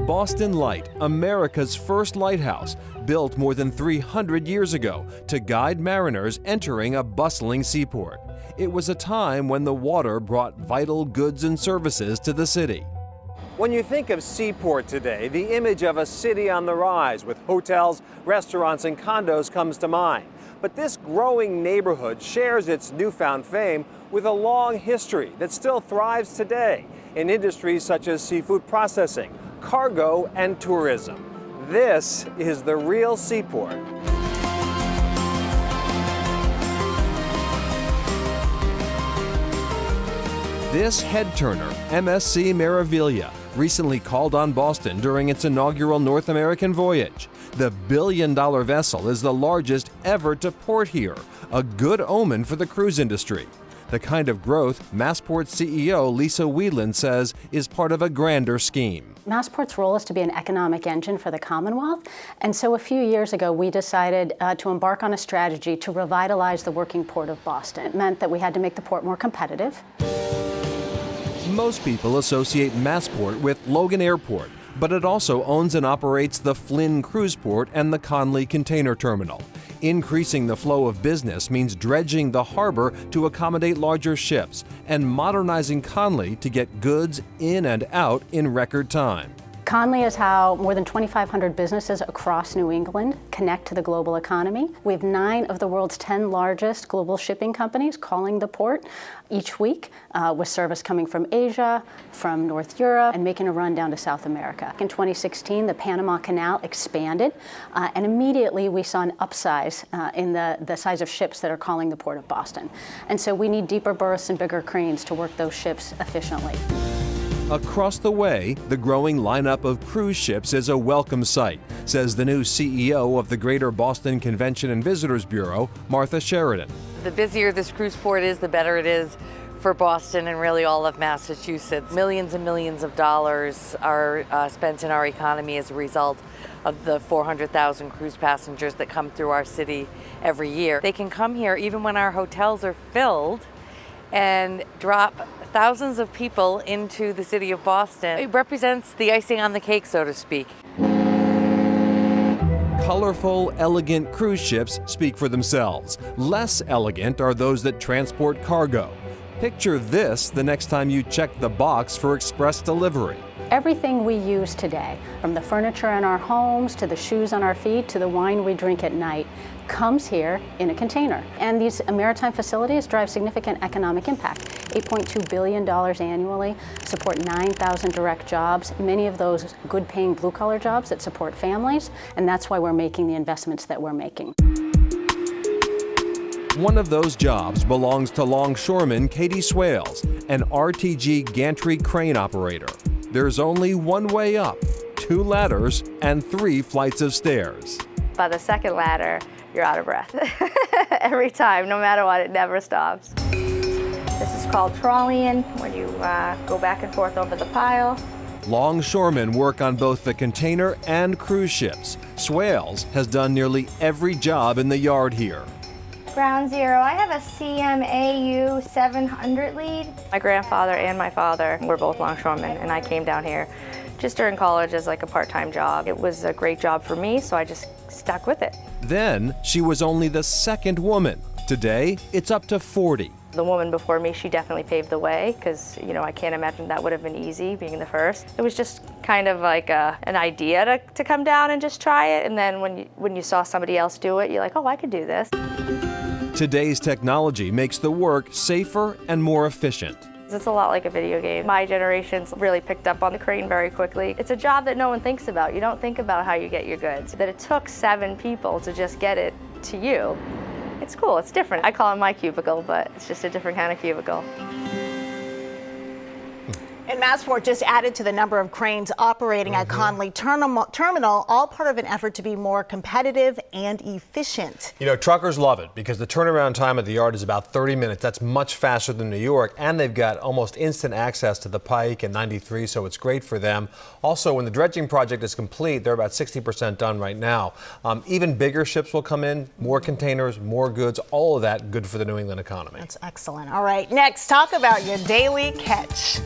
Boston Light, America's first lighthouse, built more than 300 years ago to guide mariners entering a bustling seaport. It was a time when the water brought vital goods and services to the city. When you think of Seaport today, the image of a city on the rise with hotels, restaurants, and condos comes to mind. But this growing neighborhood shares its newfound fame with a long history that still thrives today in industries such as seafood processing, cargo, and tourism. This is the real Seaport. This head-turner, MSC Meraviglia, recently called on Boston during its inaugural North American voyage. The billion-dollar vessel is the largest ever to port here, a good omen for the cruise industry. The kind of growth Massport CEO Lisa Whelan says is part of a grander scheme. Massport's role is to be an economic engine for the Commonwealth, and so a few years ago we decided to embark on a strategy to revitalize the working port of Boston. It meant that we had to make the port more competitive. Most people associate Massport with Logan Airport, but it also owns and operates the Flynn Cruise Port and the Conley Container Terminal. Increasing the flow of business means dredging the harbor to accommodate larger ships and modernizing Conley to get goods in and out in record time. Conley is how more than 2,500 businesses across New England connect to the global economy. We have 9 of the world's 10 largest global shipping companies calling the port each week, with service coming from Asia, from North Europe, and making a run down to South America. In 2016, the Panama Canal expanded, and immediately we saw an upsize in the size of ships that are calling the port of Boston. And so we need deeper berths and bigger cranes to work those ships efficiently. Across the way, the growing lineup of cruise ships is a welcome sight, says the new CEO of the Greater Boston Convention and Visitors Bureau, Martha Sheridan. The busier this cruise port is, the better it is for Boston and really all of Massachusetts. Millions and millions of dollars are spent in our economy as a result of the 400,000 cruise passengers that come through our city every year. They can come here even when our hotels are filled and drop thousands of people into the city of Boston. It represents the icing on the cake, so to speak. Colorful, elegant cruise ships speak for themselves. Less elegant are those that transport cargo. Picture this the next time you check the box for express delivery. Everything we use today, from the furniture in our homes to the shoes on our feet to the wine we drink at night, comes here in a container. And these maritime facilities drive significant economic impact. $8.2 billion annually, support 9,000 direct jobs, many of those good-paying blue-collar jobs that support families, and that's why we're making the investments that we're making. One of those jobs belongs to longshoreman Katie Swales, an RTG gantry crane operator. There's only one way up, 2 ladders and 3 flights of stairs. By the second ladder, you're out of breath. Every time, no matter what, it never stops. This is called trolleying, when you go back and forth over the pile. Longshoremen work on both the container and cruise ships. Swales has done nearly every job in the yard here. Ground zero, I have a CMAU 700 lead. My grandfather and my father were both longshoremen, and I came down here just during college as like a part-time job. It was a great job for me, so I just stuck with it. Then she was only the 2nd woman. Today, it's up to 40. The woman before me, she definitely paved the way, because, you know, I can't imagine that would have been easy, being the first. It was just kind of like an idea to come down and just try it, and then when you saw somebody else do it, you're like, oh, I could do this. Today's technology makes the work safer and more efficient. It's a lot like a video game. My generation's really picked up on the crane very quickly. It's a job that no one thinks about. You don't think about how you get your goods. That it took 7 people to just get it to you. It's cool, it's different. I call it my cubicle, but it's just a different kind of cubicle. And Massport just added to the number of cranes operating at Conley Terminal, all part of an effort to be more competitive and efficient. You know, truckers love it because the turnaround time at the yard is about 30 minutes. That's much faster than New York, and they've got almost instant access to the Pike and 93, so it's great for them. Also, when the dredging project is complete, they're about 60% done right now. Even bigger ships will come in, more containers, more goods, all of that good for the New England economy. That's excellent. All right, next, talk about your daily catch.